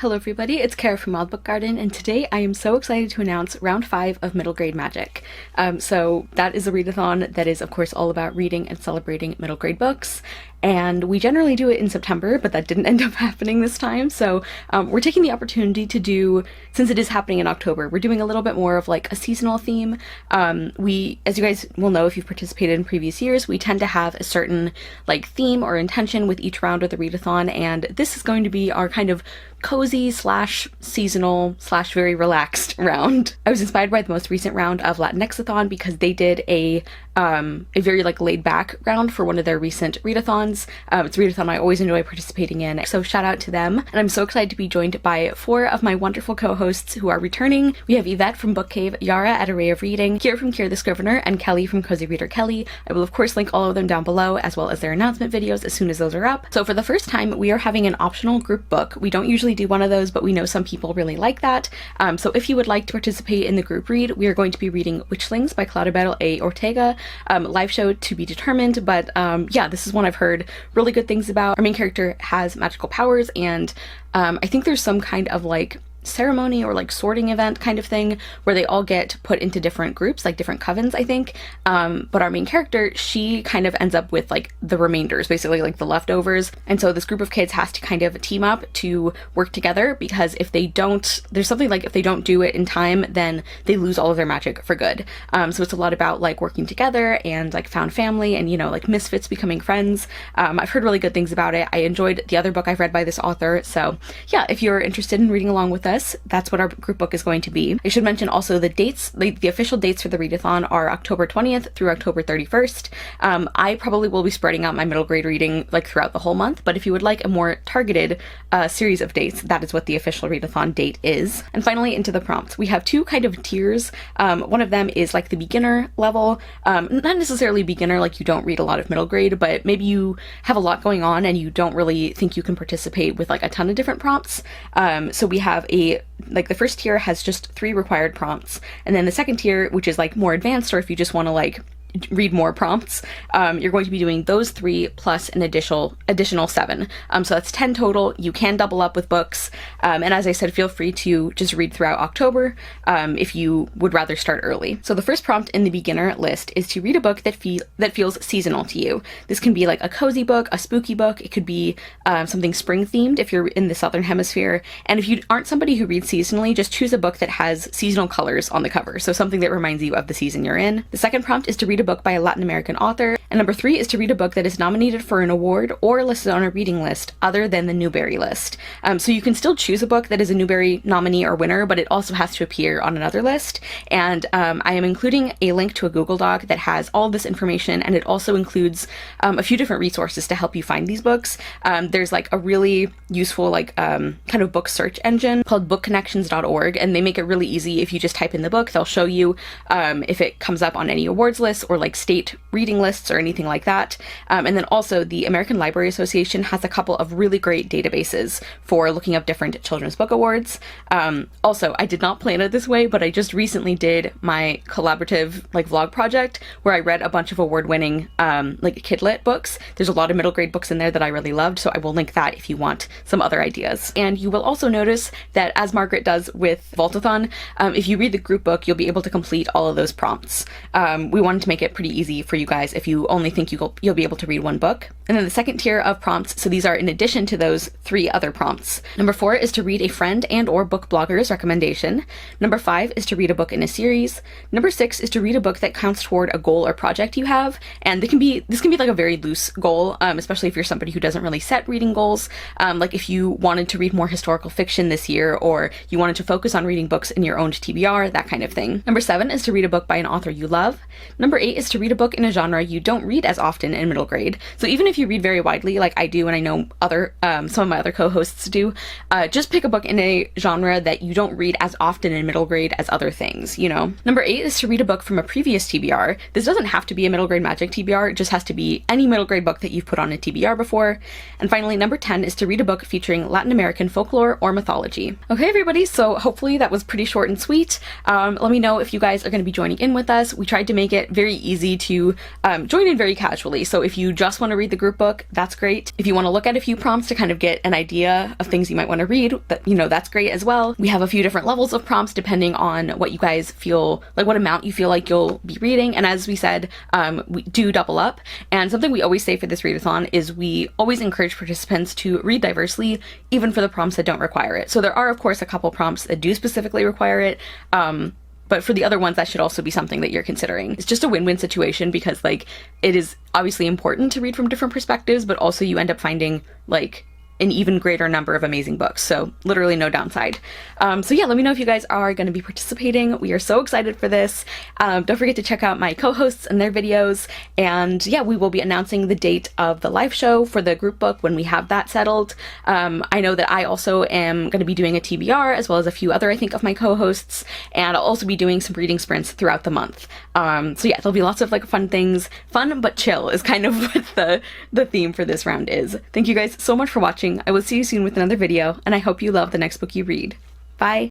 Hello everybody, it's Kara from Wild Book Garden, and today I am so excited to announce round 5 of middle grade magic. So that is a readathon that is of course all about reading and celebrating middle grade books. And we generally do it in September, but that didn't end up happening this time. So we're taking the opportunity to do, since it is happening in October, we're doing a little bit more of like a seasonal theme. We, as you guys will know if you've participated in previous years, we tend to have a certain like theme or intention with each round of the readathon, and this is going to be our kind of cozy slash seasonal slash very relaxed round. I was inspired by the most recent round of Latinxathon because they did a very like laid back round for one of their recent readathons. It's a readathon I always enjoy participating in, so shout out to them. And I'm so excited to be joined by 4 of my wonderful co-hosts who are returning. We have Yvette from Book Cave, Yara at Array of Reading, Kira from Kira the Scrivener, and Kelly from Cozy Reader Kelly. I will of course link all of them down below, as well as their announcement videos as soon as those are up. So for the first time, we are having an optional group book. We don't usually do one of those, but we know some people really like that. So if you would like to participate in the group read, we are going to be reading Witchlings by Claribel Ortega. Liveshow to be determined, but yeah, this is one I've heard really good things about. Our main character has magical powers, and I think there's some kind of like ceremony or like sorting event kind of thing where they all get put into different groups, like different covens, I think. But our main character, she kind of ends up with like the remainders, basically like the leftovers. And so this group of kids has to kind of team up to work together, because if they don't, there's something like if they don't do it in time, then they lose all of their magic for good. So it's a lot about like working together and like found family and, you know, like misfits becoming friends. I've heard really good things about it. I enjoyed the other book I've read by this author. So yeah, if you're interested in reading along with us, that's what our group book is going to be. I should mention also the dates, the official dates for the readathon are October 20th through October 31st. I probably will be spreading out my middle grade reading like throughout the whole month, but if you would like a more targeted series of dates, that is what the official readathon date is. And finally, into the prompts. We have 2 kind of tiers. One of them is like the beginner level, not necessarily beginner, like you don't read a lot of middle grade, but maybe you have a lot going on and you don't really think you can participate with like a ton of different prompts. So we have like the first tier has just 3 required prompts, and then the second tier, which is like more advanced, or if you just want to like read more prompts, you're going to be doing those 3 plus an additional 7. So that's 10 total. You can double up with books. And as I said, feel free to just read throughout October if you would rather start early. So the first prompt in the beginner list is to read a book that feels seasonal to you. This can be like a cozy book, a spooky book. It could be something spring themed if you're in the southern hemisphere. And if you aren't somebody who reads seasonally, just choose a book that has seasonal colors on the cover. So something that reminds you of the season you're in. The second prompt is to read a book by a Latin American author, and number 3 is to read a book that is nominated for an award or listed on a reading list other than the Newbery list. So you can still choose a book that is a Newbery nominee or winner, but it also has to appear on another list. And I am including a link to a Google Doc that has all of this information, and it also includes a few different resources to help you find these books. There's like a really useful like kind of book search engine called bookconnections.org, and they make it really easy. If you just type in the book, they'll show you if it comes up on any awards lists or like state reading lists or anything like that. And then also the American Library Association has a couple of really great databases for looking up different children's book awards. Also, I did not plan it this way, but I just recently did my collaborative like vlog project where I read a bunch of award-winning like kidlit books. There's a lot of middle grade books in there that I really loved, so I will link that if you want some other ideas. And you will also notice that, as Margaret does with Vaultathon, if you read the group book, you'll be able to complete all of those prompts. We wanted to make it pretty easy for you guys if you only think you'll be able to read one book. And then the second tier of prompts, so these are in addition to those 3 other prompts. Number 4 is to read a friend and or book blogger's recommendation. Number 5 is to read a book in a series. Number 6 is to read a book that counts toward a goal or project you have. And this can be like a very loose goal, especially if you're somebody who doesn't really set reading goals. Like if you wanted to read more historical fiction this year, or you wanted to focus on reading books in your own TBR, that kind of thing. Number 7 is to read a book by an author you love. Number 8 is to read a book in a genre you don't read as often in middle grade. So even if you read very widely, like I do, and I know some of my other co-hosts do, just pick a book in a genre that you don't read as often in middle grade as other things, you know? Number 8 is to read a book from a previous TBR. This doesn't have to be a middle grade magic TBR, it just has to be any middle grade book that you've put on a TBR before. And finally, number 10 is to read a book featuring Latin American folklore or mythology. Okay, everybody, so hopefully that was pretty short and sweet. Let me know if you guys are going to be joining in with us. We tried to make it very easy to join in very casually. So if you just want to read the group book, that's great. If you want to look at a few prompts to kind of get an idea of things you might want to read, that's great as well. We have a few different levels of prompts depending on what you guys feel, like what amount you feel like you'll be reading. And as we said, we do double up. And something we always say for this readathon is we always encourage participants to read diversely, even for the prompts that don't require it. So there are, of course, a couple prompts that do specifically require it. But for the other ones, that should also be something that you're considering. It's just a win-win situation because, like, it is obviously important to read from different perspectives, but also you end up finding, like, an even greater number of amazing books. So literally no downside. So yeah, let me know if you guys are going to be participating. We are so excited for this. Don't forget to check out my co-hosts and their videos. And yeah, we will be announcing the date of the live show for the group book when we have that settled. I know that I also am going to be doing a TBR as well as a few other, I think, of my co-hosts. And I'll also be doing some reading sprints throughout the month. So yeah, there'll be lots of like fun things. Fun but chill is kind of what the theme for this round is. Thank you guys so much for watching. I will see you soon with another video, and I hope you love the next book you read. Bye!